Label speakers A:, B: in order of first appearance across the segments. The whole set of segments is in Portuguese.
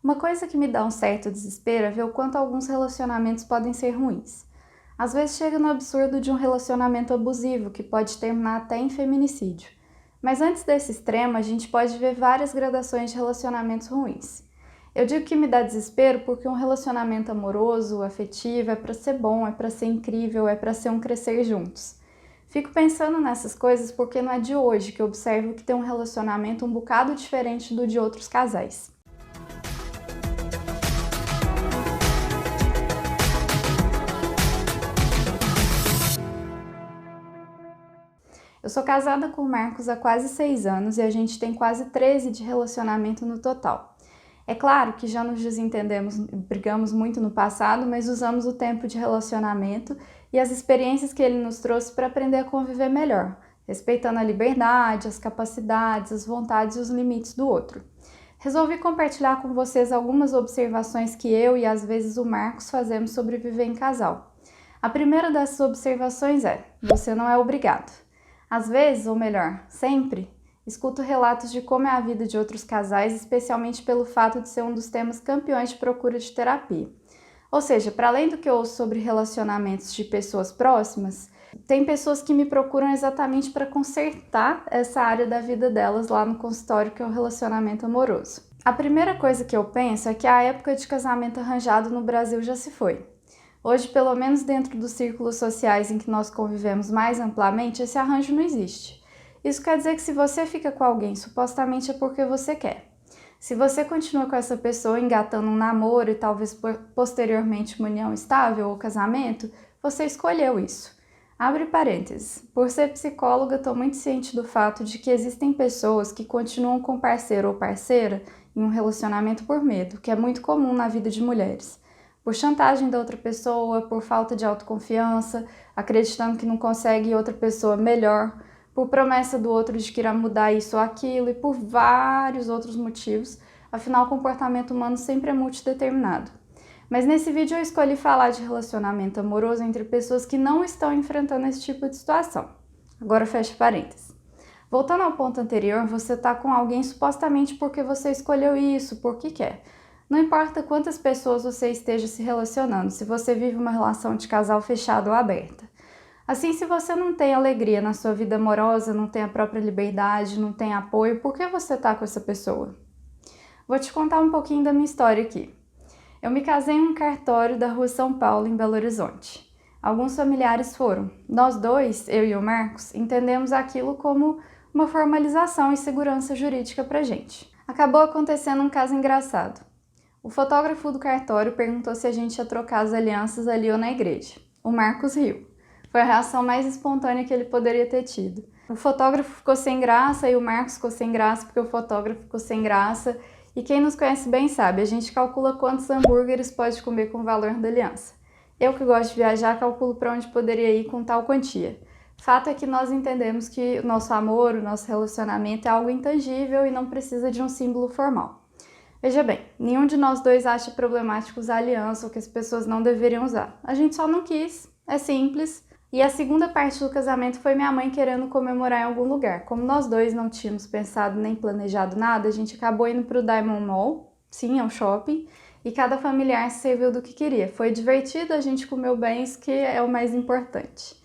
A: Uma coisa que me dá um certo desespero é ver o quanto alguns relacionamentos podem ser ruins. Às vezes chega no absurdo de um relacionamento abusivo, que pode terminar até em feminicídio. Mas antes desse extremo, a gente pode ver várias gradações de relacionamentos ruins. Eu digo que me dá desespero porque um relacionamento amoroso, afetivo, é para ser bom, é para ser incrível, é para ser um crescer juntos. Fico pensando nessas coisas porque não é de hoje que eu observo que tem um relacionamento um bocado diferente do de outros casais. Eu sou casada com o Marcos há quase 6 anos e a gente tem quase 13 de relacionamento no total. É claro que já nos desentendemos, brigamos muito no passado, mas usamos o tempo de relacionamento e as experiências que ele nos trouxe para aprender a conviver melhor, respeitando a liberdade, as capacidades, as vontades e os limites do outro. Resolvi compartilhar com vocês algumas observações que eu e às vezes o Marcos fazemos sobre viver em casal. A primeira dessas observações é: você não é obrigado. Às vezes, ou melhor, sempre, escuto relatos de como é a vida de outros casais, especialmente pelo fato de ser um dos temas campeões de procura de terapia. Ou seja, para além do que eu ouço sobre relacionamentos de pessoas próximas, tem pessoas que me procuram exatamente para consertar essa área da vida delas lá no consultório, que é o relacionamento amoroso. A primeira coisa que eu penso é que a época de casamento arranjado no Brasil já se foi. Hoje, pelo menos dentro dos círculos sociais em que nós convivemos mais amplamente, esse arranjo não existe. Isso quer dizer que se você fica com alguém, supostamente é porque você quer. Se você continua com essa pessoa engatando um namoro e talvez posteriormente uma união estável ou casamento, você escolheu isso. Abre parênteses. Por ser psicóloga, estou muito ciente do fato de que existem pessoas que continuam com parceiro ou parceira em um relacionamento por medo, que é muito comum na vida de mulheres. Por chantagem da outra pessoa, por falta de autoconfiança, acreditando que não consegue outra pessoa melhor, por promessa do outro de que irá mudar isso ou aquilo e por vários outros motivos. Afinal, o comportamento humano sempre é multideterminado. Mas nesse vídeo eu escolhi falar de relacionamento amoroso entre pessoas que não estão enfrentando esse tipo de situação. Agora fecha parênteses. Voltando ao ponto anterior, você está com alguém supostamente porque você escolheu isso, porque quer. Não importa quantas pessoas você esteja se relacionando, se você vive uma relação de casal fechada ou aberta. Assim, se você não tem alegria na sua vida amorosa, não tem a própria liberdade, não tem apoio, por que você está com essa pessoa? Vou te contar um pouquinho da minha história aqui. Eu me casei em um cartório da Rua São Paulo, em Belo Horizonte. Alguns familiares foram. Nós dois, eu e o Marcos, entendemos aquilo como uma formalização e segurança jurídica pra gente. Acabou acontecendo um caso engraçado. O fotógrafo do cartório perguntou se a gente ia trocar as alianças ali ou na igreja. O Marcos riu. Foi a reação mais espontânea que ele poderia ter tido. O fotógrafo ficou sem graça e o Marcos ficou sem graça porque o fotógrafo ficou sem graça. E quem nos conhece bem sabe, a gente calcula quantos hambúrgueres pode comer com o valor da aliança. Eu que gosto de viajar, calculo para onde poderia ir com tal quantia. Fato é que nós entendemos que o nosso amor, o nosso relacionamento é algo intangível e não precisa de um símbolo formal. Veja bem, nenhum de nós dois acha problemático usar aliança ou que as pessoas não deveriam usar. A gente só não quis, é simples. E a segunda parte do casamento foi minha mãe querendo comemorar em algum lugar. Como nós dois não tínhamos pensado nem planejado nada, a gente acabou indo para o Diamond Mall, sim, é um shopping, e cada familiar se serviu do que queria. Foi divertido, a gente comeu bem, isso que é o mais importante.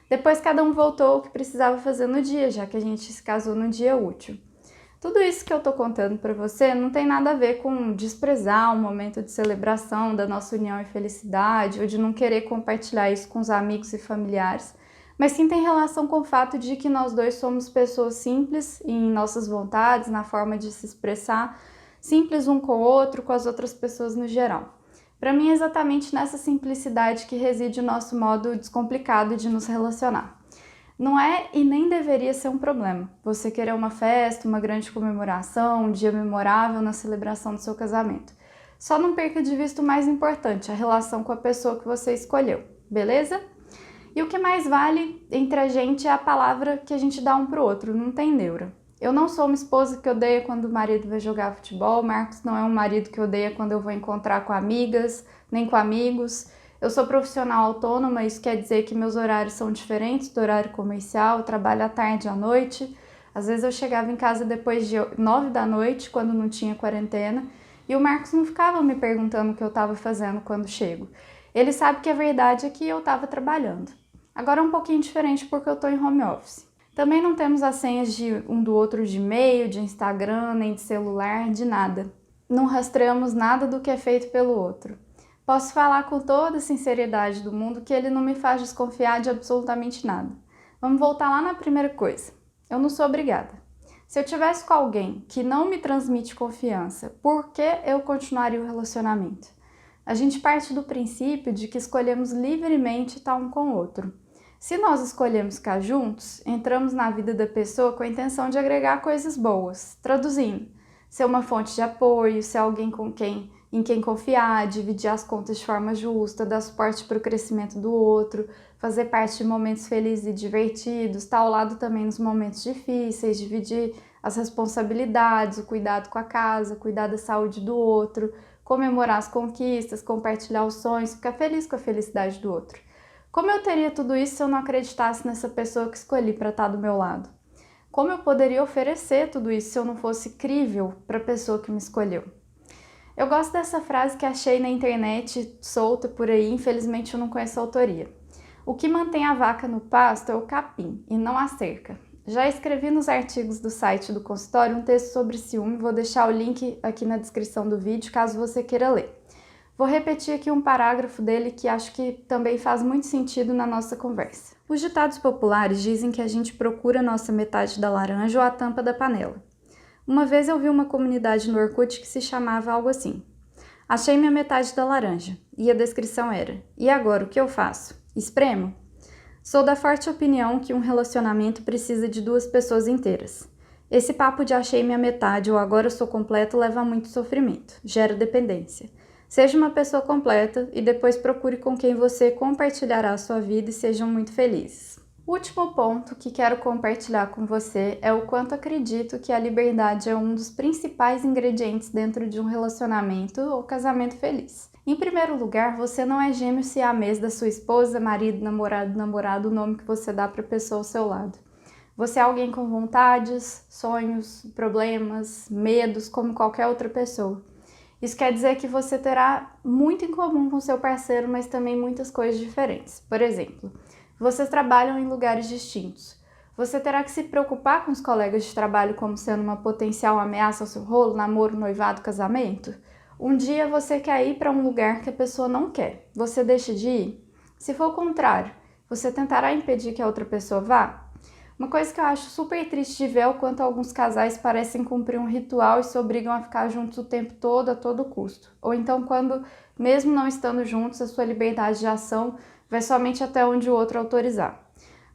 A: Depois cada um voltou o que precisava fazer no dia, já que a gente se casou no dia útil. Tudo isso que eu tô contando para você não tem nada a ver com desprezar um momento de celebração da nossa união e felicidade ou de não querer compartilhar isso com os amigos e familiares, mas sim tem relação com o fato de que nós dois somos pessoas simples em nossas vontades, na forma de se expressar, simples um com o outro, com as outras pessoas no geral. Para mim é exatamente nessa simplicidade que reside o nosso modo descomplicado de nos relacionar. Não é e nem deveria ser um problema você querer uma festa, uma grande comemoração, um dia memorável na celebração do seu casamento. Só não perca de vista o mais importante, a relação com a pessoa que você escolheu, beleza? E o que mais vale entre a gente é a palavra que a gente dá um pro outro, não tem neura. Eu não sou uma esposa que odeia quando o marido vai jogar futebol, Marcos não é um marido que odeia quando eu vou encontrar com amigas, nem com amigos. Eu sou profissional autônoma, isso quer dizer que meus horários são diferentes do horário comercial, eu trabalho à tarde e à noite. Às vezes eu chegava em casa depois de 9 da noite, quando não tinha quarentena, E o Marcos não ficava me perguntando o que eu estava fazendo quando chego. Ele sabe que a verdade é que eu estava trabalhando. Agora é um pouquinho diferente porque eu estou em home office. Também não temos as senhas de um do outro de e-mail, de Instagram, nem de celular, de nada. Não rastreamos nada do que é feito pelo outro. Posso falar com toda a sinceridade do mundo que ele não me faz desconfiar de absolutamente nada. Vamos voltar lá na primeira coisa. Eu não sou obrigada. Se eu tivesse com alguém que não me transmite confiança, por que eu continuaria o relacionamento? A gente parte do princípio de que escolhemos livremente estar um com o outro. Se nós escolhemos ficar juntos, entramos na vida da pessoa com a intenção de agregar coisas boas. Traduzindo, ser uma fonte de apoio, ser alguém em quem confiar, dividir as contas de forma justa, dar suporte para o crescimento do outro, fazer parte de momentos felizes e divertidos, estar ao lado também nos momentos difíceis, dividir as responsabilidades, o cuidado com a casa, cuidar da saúde do outro, comemorar as conquistas, compartilhar os sonhos, ficar feliz com a felicidade do outro. Como eu teria tudo isso se eu não acreditasse nessa pessoa que escolhi para estar do meu lado? Como eu poderia oferecer tudo isso se eu não fosse crível para a pessoa que me escolheu? Eu gosto dessa frase que achei na internet, solta por aí, infelizmente eu não conheço a autoria. O que mantém a vaca no pasto é o capim, e não a cerca. Já escrevi nos artigos do site do consultório um texto sobre ciúme, vou deixar o link aqui na descrição do vídeo, caso você queira ler. Vou repetir aqui um parágrafo dele que acho que também faz muito sentido na nossa conversa. Os ditados populares dizem que a gente procura a nossa metade da laranja ou a tampa da panela. Uma vez eu vi uma comunidade no Orkut que se chamava algo assim. Achei minha metade da laranja. E a descrição era: e agora, o que eu faço? Espremo? Sou da forte opinião que um relacionamento precisa de duas pessoas inteiras. Esse papo de achei minha metade ou agora eu sou completo leva a muito sofrimento, gera dependência. Seja uma pessoa completa e depois procure com quem você compartilhará a sua vida e sejam muito felizes. O último ponto que quero compartilhar com você é o quanto acredito que a liberdade é um dos principais ingredientes dentro de um relacionamento ou casamento feliz. Em primeiro lugar, você não é gêmeo siamês da sua esposa, marido, namorado, o nome que você dá para a pessoa ao seu lado. Você é alguém com vontades, sonhos, problemas, medos, como qualquer outra pessoa. Isso quer dizer que você terá muito em comum com seu parceiro, mas também muitas coisas diferentes. Por exemplo, vocês trabalham em lugares distintos. Você terá que se preocupar com os colegas de trabalho como sendo uma potencial ameaça ao seu rolo, namoro, noivado, casamento? Um dia você quer ir para um lugar que a pessoa não quer. Você deixa de ir? Se for o contrário, você tentará impedir que a outra pessoa vá? Uma coisa que eu acho super triste de ver é o quanto alguns casais parecem cumprir um ritual e se obrigam a ficar juntos o tempo todo, a todo custo. Ou então quando, mesmo não estando juntos, a sua liberdade de ação vai somente até onde o outro autorizar.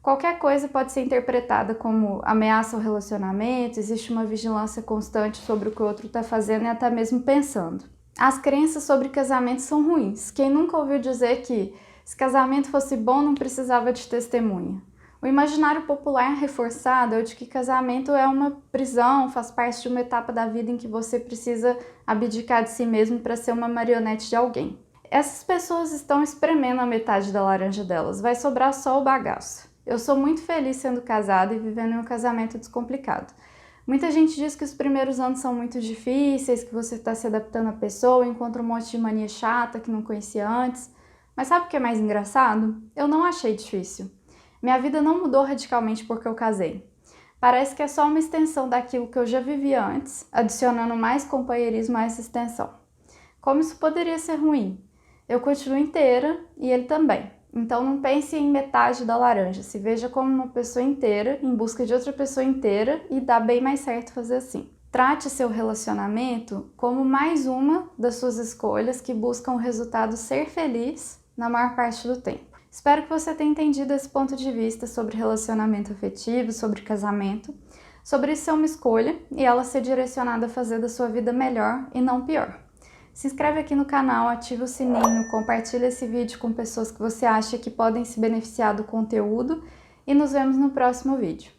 A: Qualquer coisa pode ser interpretada como ameaça ao relacionamento, existe uma vigilância constante sobre o que o outro está fazendo e até mesmo pensando. As crenças sobre casamento são ruins. Quem nunca ouviu dizer que se casamento fosse bom não precisava de testemunha? O imaginário popular reforçado é o de que casamento é uma prisão, faz parte de uma etapa da vida em que você precisa abdicar de si mesmo para ser uma marionete de alguém. Essas pessoas estão espremendo a metade da laranja delas, vai sobrar só o bagaço. Eu sou muito feliz sendo casada e vivendo em um casamento descomplicado. Muita gente diz que os primeiros anos são muito difíceis, que você está se adaptando à pessoa, encontra um monte de mania chata que não conhecia antes. Mas sabe o que é mais engraçado? Eu não achei difícil. Minha vida não mudou radicalmente porque eu casei. Parece que é só uma extensão daquilo que eu já vivia antes, adicionando mais companheirismo a essa extensão. Como isso poderia ser ruim? Eu continuo inteira e ele também. Então não pense em metade da laranja, se veja como uma pessoa inteira em busca de outra pessoa inteira e dá bem mais certo fazer assim. Trate seu relacionamento como mais uma das suas escolhas que buscam o resultado ser feliz na maior parte do tempo. Espero que você tenha entendido esse ponto de vista sobre relacionamento afetivo, sobre casamento, sobre isso ser uma escolha e ela ser direcionada a fazer da sua vida melhor e não pior. Se inscreve aqui no canal, ativa o sininho, compartilha esse vídeo com pessoas que você acha que podem se beneficiar do conteúdo e nos vemos no próximo vídeo.